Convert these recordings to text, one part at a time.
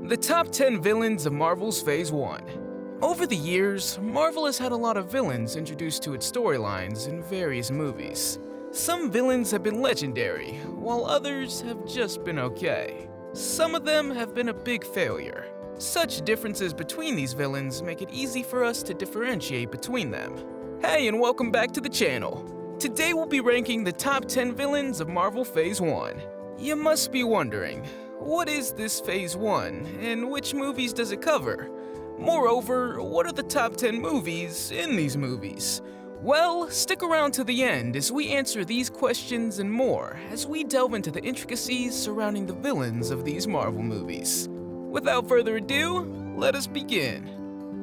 The top 10 villains of Marvel's Phase 1. Over the years, Marvel has had a lot of villains introduced to its storylines in various movies. Some villains have been legendary, while others have just been okay. Some of them have been a big failure. Such differences between these villains make it easy for us to differentiate between them. Hey, and welcome back to the channel. Today we'll be ranking the top 10 villains of Marvel Phase 1. You must be wondering, what is this Phase 1, and which movies does it cover? Moreover, what are the top 10 movies in these movies? Well, stick around to the end as we answer these questions and more as we delve into the intricacies surrounding the villains of these Marvel movies. Without further ado, let us begin.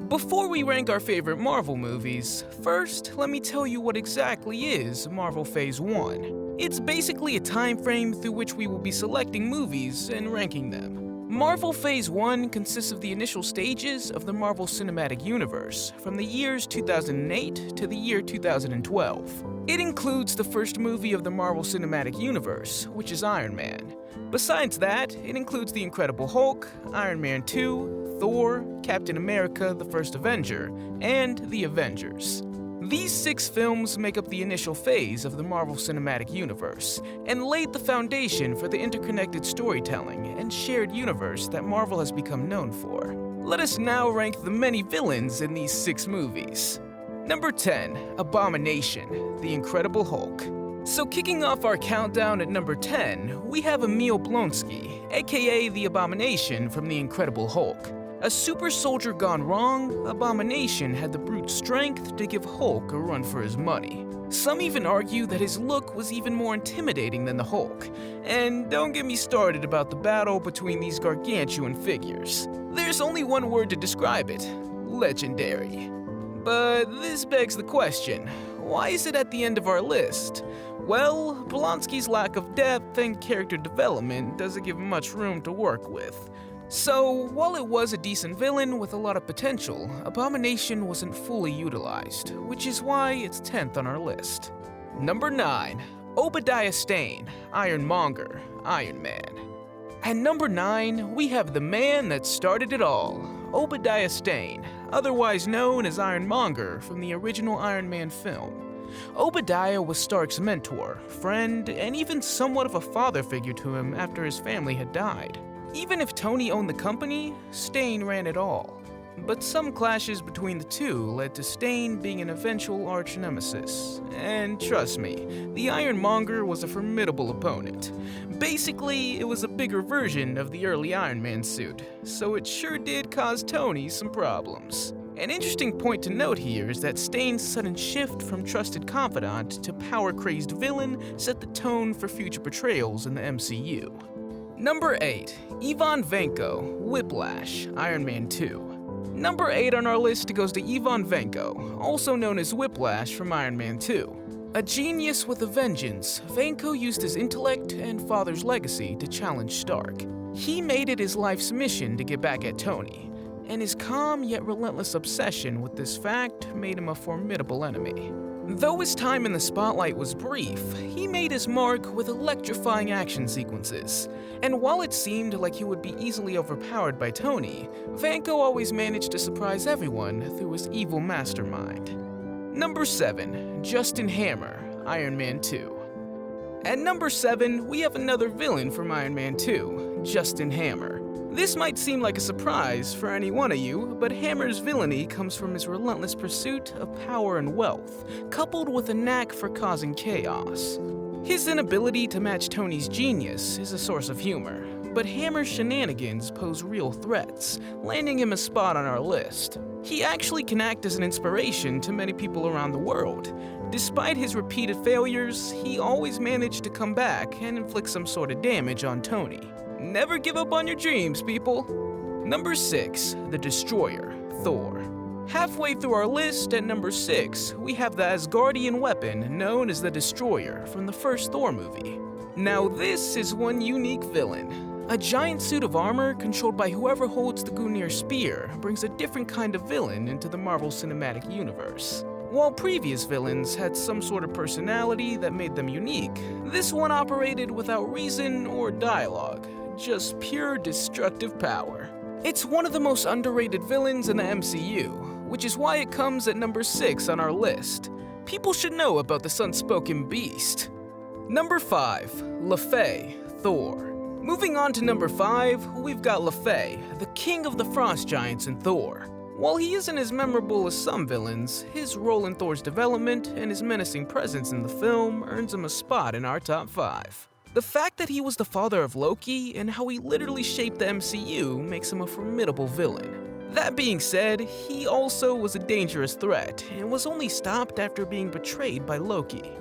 Before we rank our favorite Marvel movies, first let me tell you what exactly is Marvel Phase 1. It's basically a time frame through which we will be selecting movies and ranking them. Marvel Phase 1 consists of the initial stages of the Marvel Cinematic Universe, from the years 2008 to the year 2012. It includes the first movie of the Marvel Cinematic Universe, which is Iron Man. Besides that, it includes The Incredible Hulk, Iron Man 2, Thor, Captain America, the First Avenger, and The Avengers. These 6 films make up the initial phase of the Marvel Cinematic Universe, and laid the foundation for the interconnected storytelling and shared universe that Marvel has become known for. Let us now rank the many villains in these 6 movies. Number 10, Abomination, The Incredible Hulk. So kicking off our countdown at number 10, we have Emil Blonsky, aka the Abomination from The Incredible Hulk. A super soldier gone wrong, Abomination had the brute strength to give Hulk a run for his money. Some even argue that his look was even more intimidating than the Hulk. And don't get me started about the battle between these gargantuan figures. There's only one word to describe it: legendary. But this begs the question, why is it at the end of our list? Well, Blonsky's lack of depth and character development doesn't give much room to work with. So, while it was a decent villain with a lot of potential, Abomination wasn't fully utilized, which is why it's 10th on our list. Number 9, Obadiah Stane, Ironmonger, Iron Man. At number 9, we have the man that started it all, Obadiah Stane, otherwise known as Ironmonger from the original Iron Man film. Obadiah was Stark's mentor, friend, and even somewhat of a father figure to him after his family had died. Even if Tony owned the company, Stane ran it all. But some clashes between the two led to Stane being an eventual arch-nemesis. And trust me, the Ironmonger was a formidable opponent. Basically, it was a bigger version of the early Iron Man suit, so it sure did cause Tony some problems. An interesting point to note here is that Stane's sudden shift from trusted confidant to power-crazed villain set the tone for future portrayals in the MCU. Number 8, Ivan Vanko, Whiplash, Iron Man 2. Number 8 on our list goes to Ivan Vanko, also known as Whiplash from Iron Man 2. A genius with a vengeance, Vanko used his intellect and father's legacy to challenge Stark. He made it his life's mission to get back at Tony, and his calm yet relentless obsession with this fact made him a formidable enemy. Though his time in the spotlight was brief, he made his mark with electrifying action sequences. And while it seemed like he would be easily overpowered by Tony, Vanko always managed to surprise everyone through his evil mastermind. Number 7, Justin Hammer, Iron Man 2. At number 7, we have another villain from Iron Man 2, Justin Hammer. This might seem like a surprise for any one of you, but Hammer's villainy comes from his relentless pursuit of power and wealth, coupled with a knack for causing chaos. His inability to match Tony's genius is a source of humor, but Hammer's shenanigans pose real threats, landing him a spot on our list. He actually can act as an inspiration to many people around the world. Despite his repeated failures, he always managed to come back and inflict some sort of damage on Tony. Never give up on your dreams, people. Number 6, The Destroyer, Thor. Halfway through our list at number 6, we have the Asgardian weapon known as the Destroyer from the first Thor movie. Now this is one unique villain. A giant suit of armor controlled by whoever holds the Gungnir spear brings a different kind of villain into the Marvel Cinematic Universe. While previous villains had some sort of personality that made them unique, this one operated without reason or dialogue, just pure destructive power. It's one of the most underrated villains in the MCU, which is why it comes at number 6 on our list. People should know about this unspoken beast. Number 5, LaFey, Thor. Moving on to number 5, we've got LaFey, the king of the frost giants in Thor. While he isn't as memorable as some villains, his role in Thor's development and his menacing presence in the film earns him a spot in our top 5. The fact that he was the father of Loki and how he literally shaped the MCU makes him a formidable villain. That being said, he also was a dangerous threat and was only stopped after being betrayed by Loki.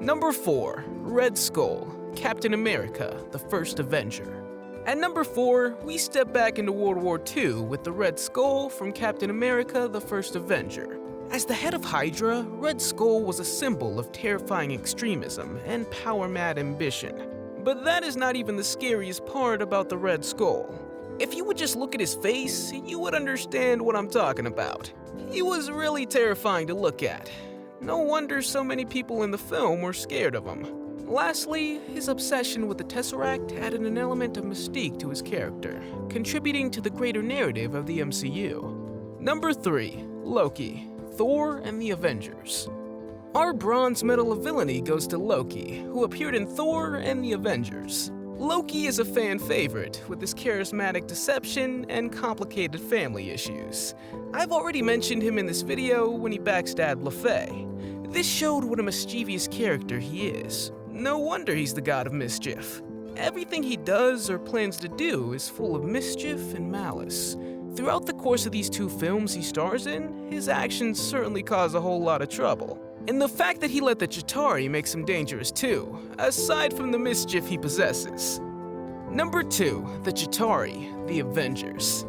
Number 4, Red Skull, Captain America, the First Avenger. At number 4, we step back into World War II with the Red Skull from Captain America, the First Avenger. As the head of Hydra, Red Skull was a symbol of terrifying extremism and power-mad ambition. But that is not even the scariest part about the Red Skull. If you would just look at his face, you would understand what I'm talking about. He was really terrifying to look at. No wonder so many people in the film were scared of him. Lastly, his obsession with the Tesseract added an element of mystique to his character, contributing to the greater narrative of the MCU. Number 3, Loki, Thor and the Avengers. Our bronze medal of villainy goes to Loki, who appeared in Thor and the Avengers. Loki is a fan favorite, with his charismatic deception and complicated family issues. I've already mentioned him in this video when he backstabbed LaFey. This showed what a mischievous character he is. No wonder he's the god of mischief. Everything he does or plans to do is full of mischief and malice. Throughout the course of these 2 films he stars in, his actions certainly cause a whole lot of trouble. And the fact that he let the Chitauri makes him dangerous too, aside from the mischief he possesses. Number 2, the Chitauri, the Avengers.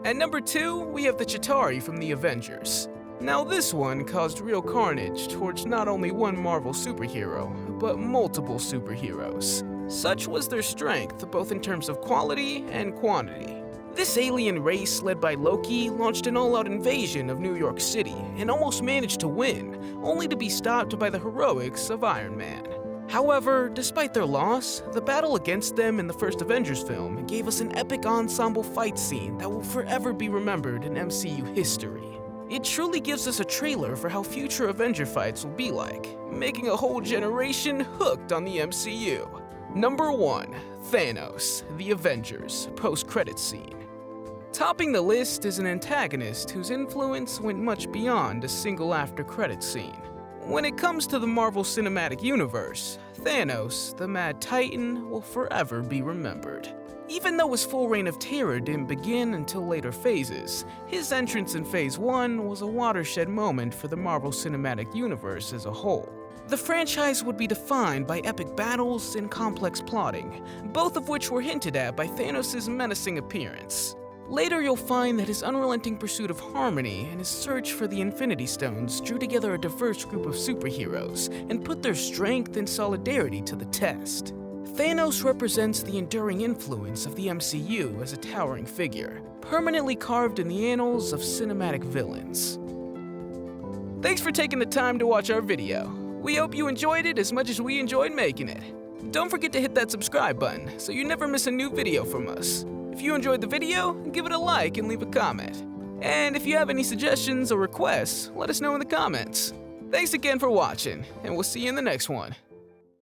At number 2, we have the Chitauri from the Avengers. Now this one caused real carnage towards not only one Marvel superhero, but multiple superheroes. Such was their strength, both in terms of quality and quantity. This alien race led by Loki launched an all-out invasion of New York City and almost managed to win, only to be stopped by the heroics of Iron Man. However, despite their loss, the battle against them in the first Avengers film gave us an epic ensemble fight scene that will forever be remembered in MCU history. It truly gives us a trailer for how future Avenger fights will be like, making a whole generation hooked on the MCU. Number 1, Thanos, the Avengers, post-credits scene. Topping the list is an antagonist whose influence went much beyond a single after-credits scene. When it comes to the Marvel Cinematic Universe, Thanos, the Mad Titan, will forever be remembered. Even though his full reign of terror didn't begin until later phases, his entrance in Phase 1 was a watershed moment for the Marvel Cinematic Universe as a whole. The franchise would be defined by epic battles and complex plotting, both of which were hinted at by Thanos' menacing appearance. Later you'll find that his unrelenting pursuit of harmony and his search for the Infinity Stones drew together a diverse group of superheroes and put their strength and solidarity to the test. Thanos represents the enduring influence of the MCU as a towering figure, permanently carved in the annals of cinematic villains. Thanks for taking the time to watch our video. We hope you enjoyed it as much as we enjoyed making it. Don't forget to hit that subscribe button so you never miss a new video from us. If you enjoyed the video, give it a like and leave a comment. And if you have any suggestions or requests, let us know in the comments. Thanks again for watching, and we'll see you in the next one.